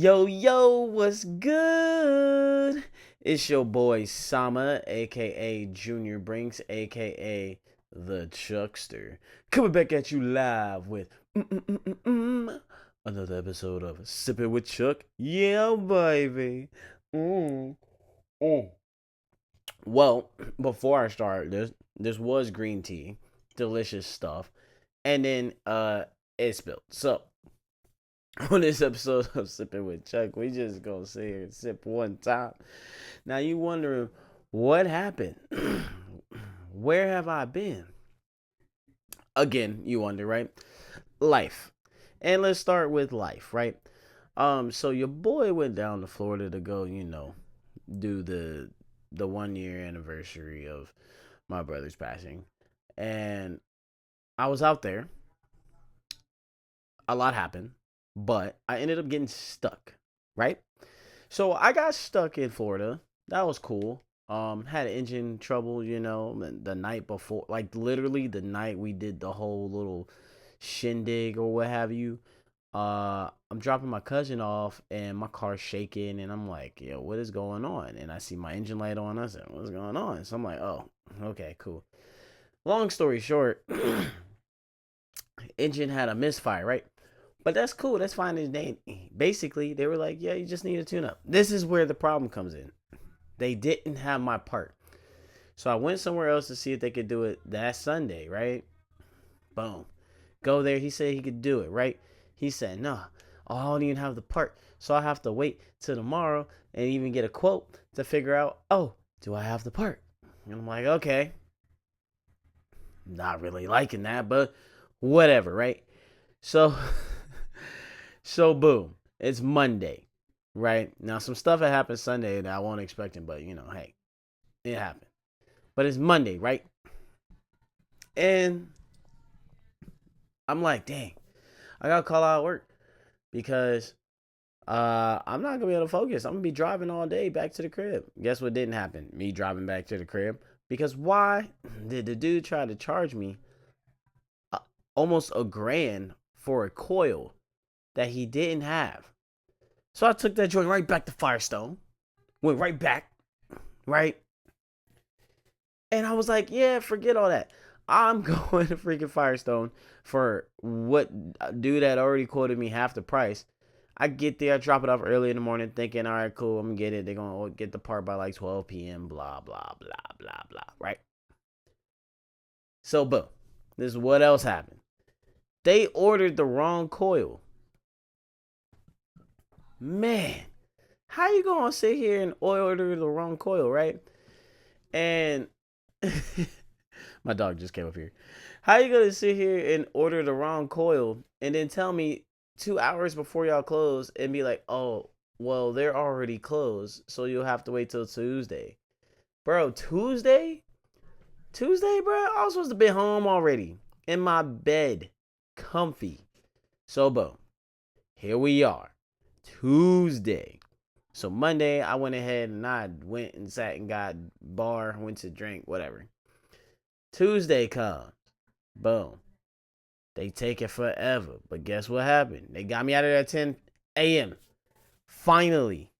Yo, yo, what's good? It's your boy Sama, aka Junior Brinks, aka The Chuckster. Coming back at you live with another episode of Sippin' with Chuck. Yeah, baby. Mm. Mm. Well, before I start, this was green tea, delicious stuff, and then it spilled. So on this episode of Sipping with Chuck, we just gonna sit here and sip one time. Now you wondering what happened? Where have I been? Again, you wonder, right? Life. And let's start with life, right? So your boy went down to Florida to go, do the 1 year anniversary of my brother's passing. And I was out there. A lot happened, but I ended up getting stuck, right? So I got stuck in Florida. That was cool. Had engine trouble, the night before, like literally the night we did the whole little shindig or what have you. I'm dropping my cousin off and my car's shaking and I'm like, yo, what is going on? And I see my engine light on. I said, what's going on? So I'm like, oh, okay, cool. Long story short, engine had a misfire, right? But that's cool. That's fine. Basically, they were like, yeah, you just need a tune up. This is where the problem comes in. They didn't have my part. So I went somewhere else to see if they could do it that Sunday, right? Boom. Go there. He said he could do it, right? He said, no, I don't even have the part. So I have to wait till tomorrow and even get a quote to figure out, oh, do I have the part? And I'm like, okay. Not really liking that, but whatever, right? So so boom. It's Monday, right? Now some stuff that happened Sunday that I wasn't expecting, but hey, it happened. But it's Monday, right? And I'm like, dang, I gotta call out work because I'm not gonna be able to focus. I'm gonna be driving all day back to the crib. Guess what didn't happen? Me driving back to the crib. Because why did the dude try to charge me uh, almost $1,000 for a coil that he didn't have? So I took that joint right back to Firestone, went right back, right? And I was like, yeah, forget all that. I'm going to freaking Firestone for what dude had already quoted me half the price. I get there, I drop it off early in the morning, thinking, all right, cool, I'm gonna get it. They're gonna get the part by like 12 p.m. Blah blah blah blah blah. Right. So boom, this is what else happened. They ordered the wrong coil. Man, how you gonna sit here and order the wrong coil, right? And my dog just came up here. How you gonna sit here and order the wrong coil and then tell me 2 hours before y'all close and be like, oh, well, they're already closed, so you'll have to wait till Tuesday. Bro, Tuesday? Tuesday, bro? I was supposed to be home already. In my bed. Comfy. So boom. Here we are. Tuesday. So Monday, I went ahead and I went and sat and got bar, went to drink, whatever. Tuesday comes. Boom. They take it forever. But guess what happened? They got me out of there at 10 a.m. Finally.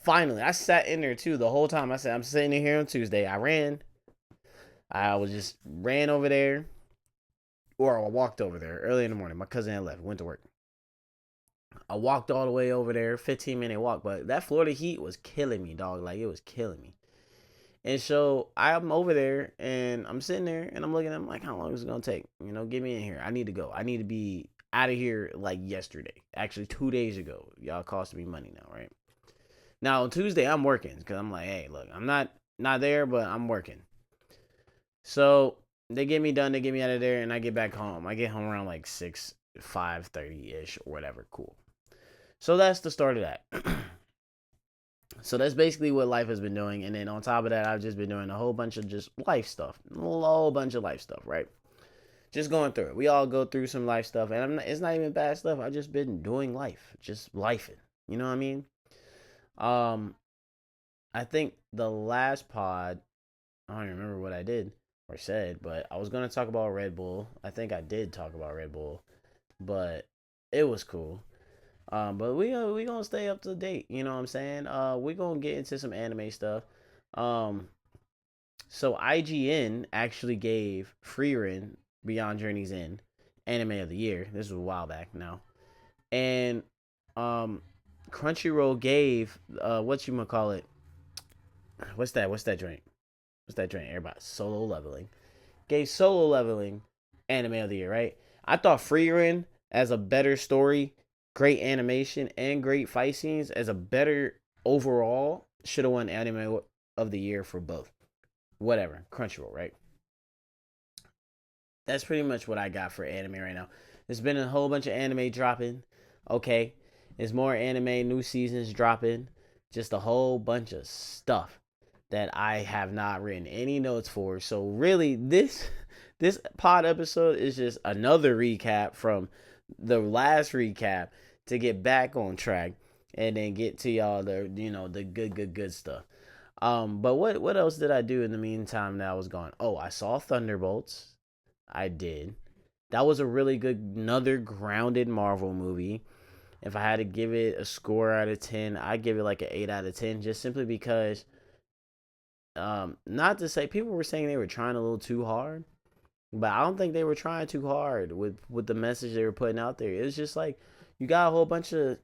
Finally. I sat in there too the whole time. I said, I'm sitting in here on Tuesday. I ran. I was just ran over there. Or I walked over there early in the morning. My cousin had left. Went to work. I walked all the way over there. 15-minute walk. But that Florida heat was killing me, dog. Like, it was killing me. And so I'm over there and I'm sitting there and I'm looking at them like, how long is it going to take? Get me in here. I need to go. I need to be out of here like yesterday. Actually, 2 days ago. Y'all costing me money now, right? Now, on Tuesday, I'm working because I'm like, hey, look, I'm not there, but I'm working. So they get me done. They get me out of there and I get back home. I get home around like 6, 5:30-ish or whatever. Cool. So that's the start of that. So that's basically what life has been doing. And then on top of that, I've just been doing a whole bunch of just life stuff. A whole bunch of life stuff, right? Just going through it. We all go through some life stuff. And it's not even bad stuff. I've just been doing life. Just lifing. You know what I mean? Um, I think the last pod, I don't even remember what I did or said, but I was going to talk about Red Bull. I think I did talk about Red Bull. But it was cool. But we gonna stay up to date. You know what I'm saying? We gonna get into some anime stuff. Um, so IGN actually gave Frieren Beyond Journey's End Anime of the Year. This was a while back now, and um, Crunchyroll gave what you gonna call it? What's that? What's that drink? What's that drink? Everybody, Solo Leveling gave Solo Leveling Anime of the Year. Right? I thought Frieren as a better story, great animation, and great fight scenes as a better overall should have won Anime of the Year for both. Whatever, Crunchyroll, right? That's pretty much what I got for anime right now. There's been a whole bunch of anime dropping. Okay, there's more anime, new seasons dropping. Just a whole bunch of stuff that I have not written any notes for. So really, this pod episode is just another recap from the last recap to get back on track and then get to y'all the good stuff. But what else did I do in the meantime that I was gone? Oh, I saw Thunderbolts. I did. That was a really good, another grounded Marvel movie. If I had to give it a score out of 10, I'd give it like an 8 out of 10, just simply because, not to say people were saying they were trying a little too hard, but I don't think they were trying too hard with the message they were putting out there. It was just like, you got a whole bunch of,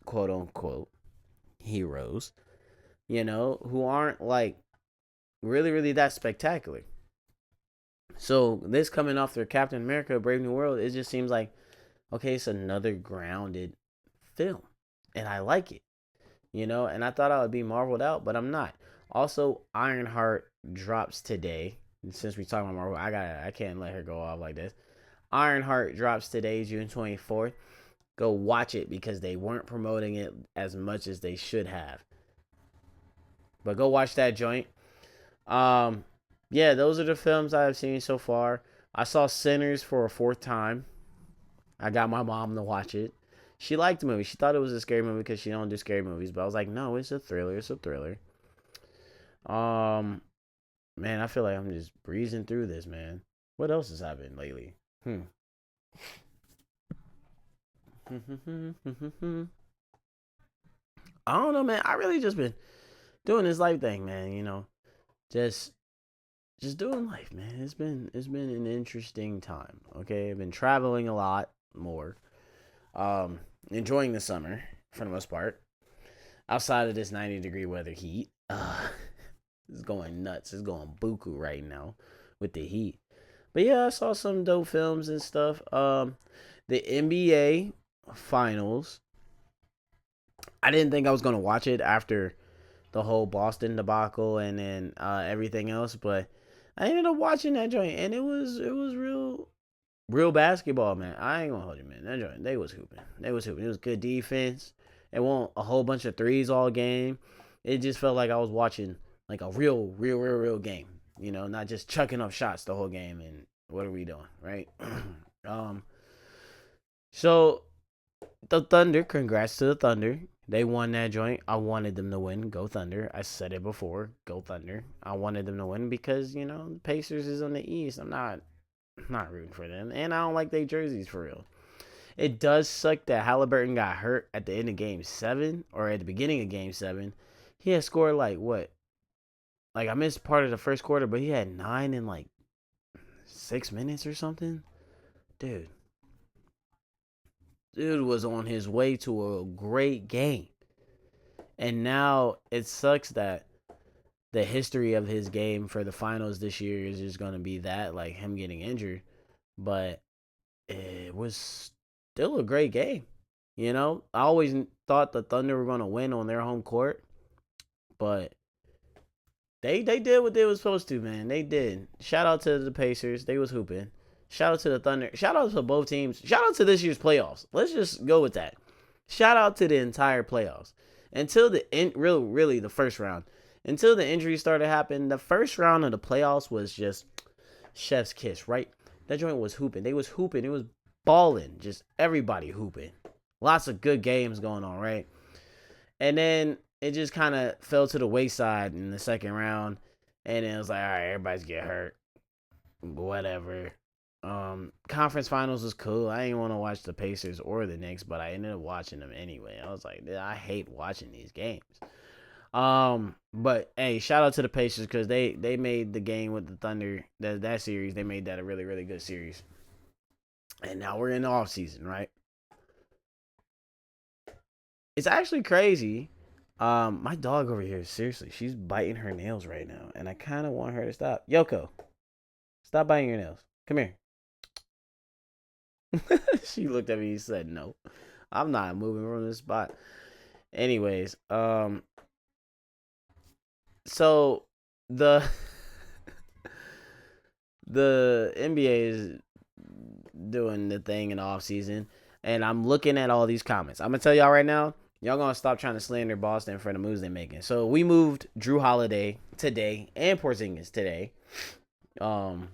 quote unquote, heroes, who aren't like really, really that spectacular. So this coming off their Captain America Brave New World, it just seems like, okay, it's another grounded film. And I like it. And I thought I would be marveled out, but I'm not. Also, Ironheart drops today. And since we talking about Marvel, I can't let her go off like this. Ironheart drops today, June 24th. Go watch it because they weren't promoting it as much as they should have. But go watch that joint. Yeah, those are the films I've seen so far. I saw Sinners for a fourth time. I got my mom to watch it. She liked the movie. She thought it was a scary movie because she don't do scary movies. But I was like, no, it's a thriller. It's a thriller. Um, Man, I feel like I'm just breezing through this, man. What else has happened lately? I don't know, man. I really just been doing this life thing, man. Just just doing life, man. It's been an interesting time. Okay, I've been traveling a lot more. Enjoying the summer for the most part. Outside of this 90-degree weather heat, it's going nuts. It's going buku right now with the heat. But yeah, I saw some dope films and stuff. The NBA finals. I didn't think I was gonna watch it after the whole Boston debacle and then everything else, but I ended up watching that joint and it was real basketball, man. I ain't gonna hold you, man. That joint, they was hooping. They was hooping. It was good defense. It won a whole bunch of threes all game. It just felt like I was watching like a real game. Not just chucking up shots the whole game. And what are we doing, right? um. So the Thunder, congrats to the Thunder. They won that joint. I wanted them to win. Go Thunder. I said it before. Go Thunder. I wanted them to win because, the Pacers is on the East. I'm not rooting for them. And I don't like their jerseys for real. It does suck that Halliburton got hurt at the end of game 7 or at the beginning of game 7. He had scored like what? Like I missed part of the first quarter, but he had 9 in like 6 minutes or something. Dude was on his way to a great game. And now it sucks that the history of his game for the finals this year is just going to be that, like him getting injured. But it was still a great game. I always thought the Thunder were going to win on their home court. But they did what they were supposed to, man. They did. Shout out to the Pacers. They was hooping. Shout out to the Thunder. Shout out to both teams. Shout out to this year's playoffs. Let's just go with that. Shout out to the entire playoffs. Until really the first round. Until the injuries started happening, the first round of the playoffs was just chef's kiss, right? That joint was hooping. They was hooping. It was balling. Just everybody hooping. Lots of good games going on, right? And then it just kind of fell to the wayside in the second round. And it was like, all right, everybody's get hurt. Whatever. Conference finals was cool. I didn't want to watch the Pacers or the Knicks, but I ended up watching them anyway. I was like, I hate watching these games. But hey, shout out to the Pacers because they made the game with the Thunder that series. They made that a really really good series. And now we're in the off season, right? It's actually crazy. My dog over here, seriously, she's biting her nails right now, and I kind of want her to stop. Yoko, stop biting your nails. Come here. She looked at me and said, "No, I'm not moving from this spot." Anyways, so the the NBA is doing the thing in the off season, and I'm looking at all these comments. I'm gonna tell y'all right now, y'all gonna stop trying to slander Boston for the moves they're making. So we moved Drew Holiday today and Porzingis today. Um,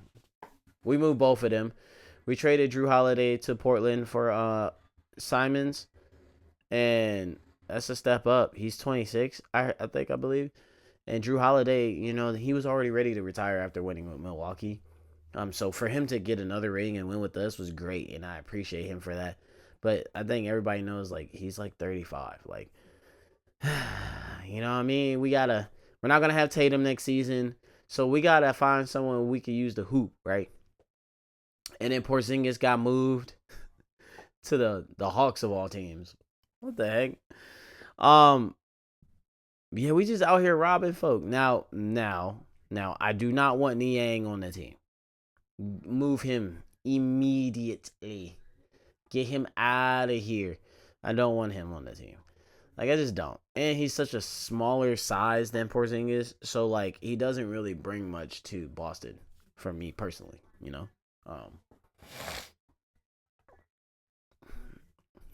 we moved both of them. We traded Drew Holiday to Portland for Simons, and that's a step up. He's 26, I believe. And Drew Holiday, he was already ready to retire after winning with Milwaukee. So for him to get another ring and win with us was great, and I appreciate him for that. But I think everybody knows, like, he's like 35. Like, you know what I mean? We're not gonna have Tatum next season, so we gotta find someone we can use to hoop, right? And then Porzingis got moved to the Hawks of all teams. What the heck? Um, yeah, we just out here robbing folk. Now, I do not want Niang on the team. Move him immediately. Get him out of here. I don't want him on the team. Like, I just don't. And he's such a smaller size than Porzingis, so like he doesn't really bring much to Boston for me personally. Um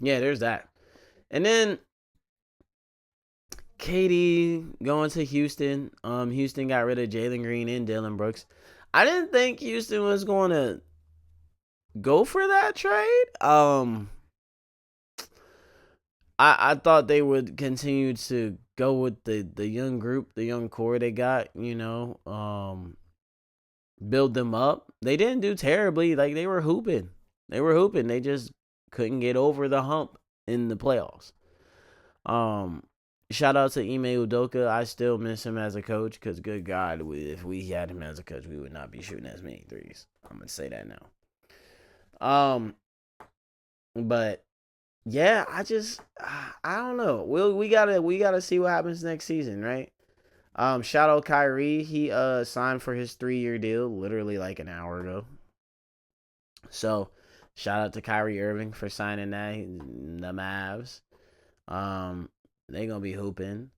yeah, there's that. And then KD going to Houston. Houston got rid of Jalen Green and Dylan Brooks. I didn't think Houston was going to go for that trade. I thought they would continue to go with the young group, the young core they got, build them up. They didn't do terribly. Like, they were hooping. They just couldn't get over the hump in the playoffs. Shout out to Ime Udoka. I still miss him as a coach because, good God, if we had him as a coach, we would not be shooting as many threes. I'm gonna say that now. But yeah, I don't know. We gotta see what happens next season, right? Shout out Kyrie. He signed for his 3-year deal literally like an hour ago. So shout out to Kyrie Irving for signing that. The Mavs. They gonna be hooping.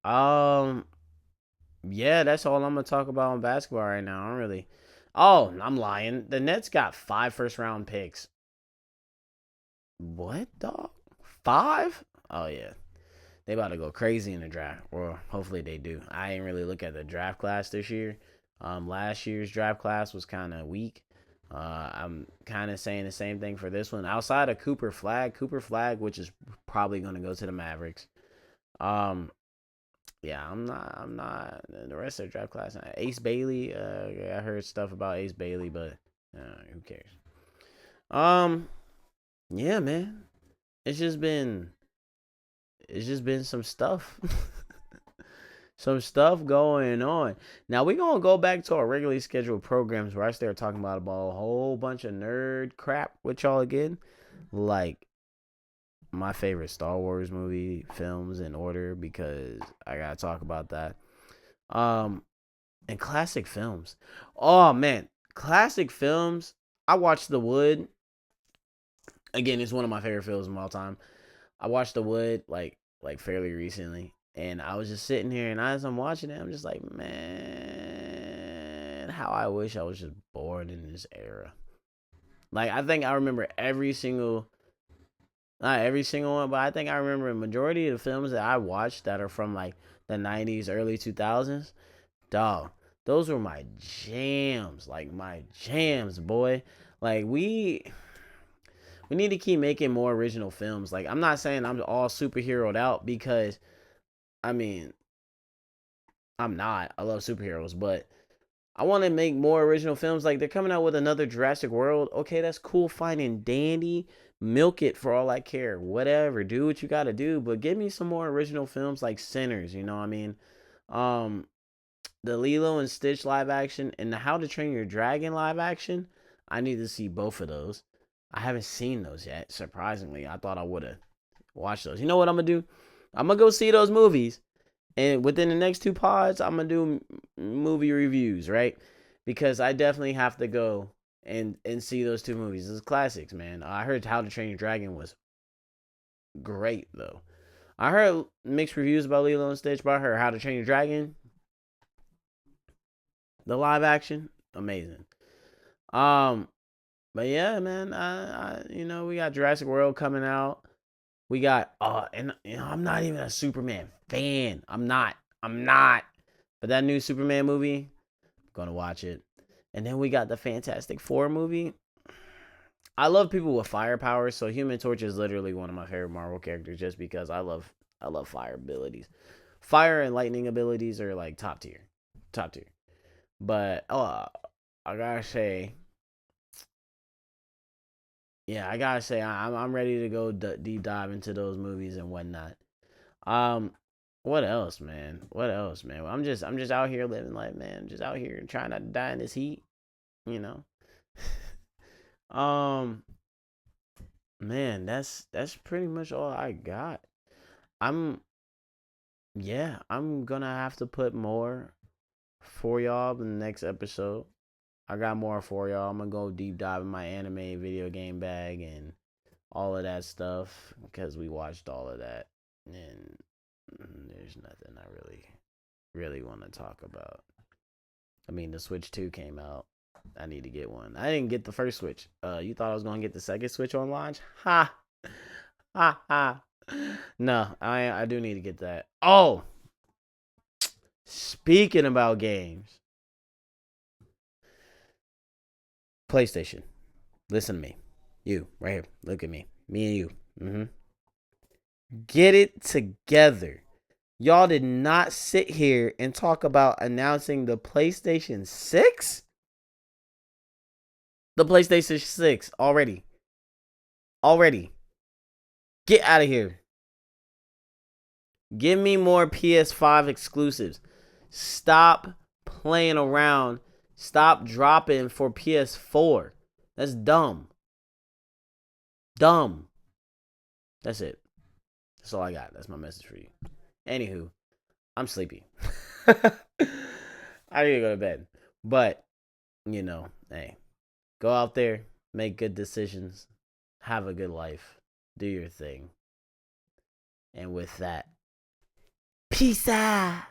Um, yeah, that's all I'm gonna talk about on basketball right now. I don't really. Oh, I'm lying. The Nets got 5 first-round picks. What, dog? 5? Oh yeah, they about to go crazy in the draft. Or hopefully they do. I ain't really look at the draft class this year. Last year's draft class was kind of weak. I'm kind of saying the same thing for this one. Outside of Cooper Flag, which is probably going to go to the Mavericks. Yeah, I'm not the rest of the draft class. Ace Bailey, I heard stuff about Ace Bailey, but who cares? Yeah, man, it's just been some stuff. Some stuff going on. Now we're gonna go back to our regularly scheduled programs where I start talking about a whole bunch of nerd crap with y'all again. Like my favorite Star Wars movie films in order because I gotta talk about that. And classic films. Oh man, classic films. I watched The Wood. Again, it's one of my favorite films of all time. I watched The Wood like fairly recently. And I was just sitting here, and as I'm watching it, I'm just like, man, how I wish I was just born in this era. Like, I think I remember not every single one, but I think I remember a majority of the films that I watched that are from like the 90s, early 2000s. Dog, those were my jams. Like, my jams, boy. Like, we need to keep making more original films. Like, I'm not saying I'm all superheroed out because I mean, I'm not. I love superheroes, but I want to make more original films. Like they're coming out with another Jurassic World. Okay, that's cool, fine and dandy. Milk it for all I care. Whatever, do what you got to do, but give me some more original films like Sinners. You know what I mean? Um, the Lilo and Stitch live action and the How to Train Your Dragon live action. I need to see both of those. I haven't seen those yet. Surprisingly, I thought I would have watched those. You know what I'm gonna do? I'm gonna go see those movies, and within the next two pods, I'm gonna do movie reviews, right? Because I definitely have to go and see those two movies. It's classics, man. I heard How to Train Your Dragon was great though. I heard mixed reviews about Lilo and Stitch, but I heard How to Train Your Dragon, the live action, amazing. Um, but yeah, man, we got Jurassic World coming out. We got and I'm not even a Superman fan. I'm not. But that new Superman movie, I'm gonna watch it. And then we got the Fantastic Four movie. I love people with fire powers, so Human Torch is literally one of my favorite Marvel characters just because I love fire abilities. Fire and lightning abilities are like top tier. Top tier. But I gotta say, yeah, I gotta say I'm ready to go deep dive into those movies and whatnot. Um, what else, man? What else, man? I'm just out here living life, man. Just out here trying not to die in this heat, you know. um, man, that's pretty much all I got. I'm yeah, I'm gonna have to put more for y'all in the next episode. I got more for y'all. I'm gonna go deep dive in my anime video game bag and all of that stuff because we watched all of that and there's nothing I really want to talk about. I mean, the Switch 2 came out. I need to get one. I didn't get the first Switch. You thought I was gonna get the second Switch on launch? Ha ha ha. No, I do need to get that. Oh, speaking about games, PlayStation. Listen to me. You, right here. Look at me. Me and you. Get it together. Y'all did not sit here and talk about announcing the PlayStation 6? The PlayStation 6 already. Already. Get out of here. Give me more PS5 exclusives. Stop playing around. Stop dropping for PS4. That's dumb. Dumb. That's it. That's all I got. That's my message for you. Anywho, I'm sleepy. I need to go to bed. But, hey, go out there, make good decisions, have a good life, do your thing. And with that, peace out.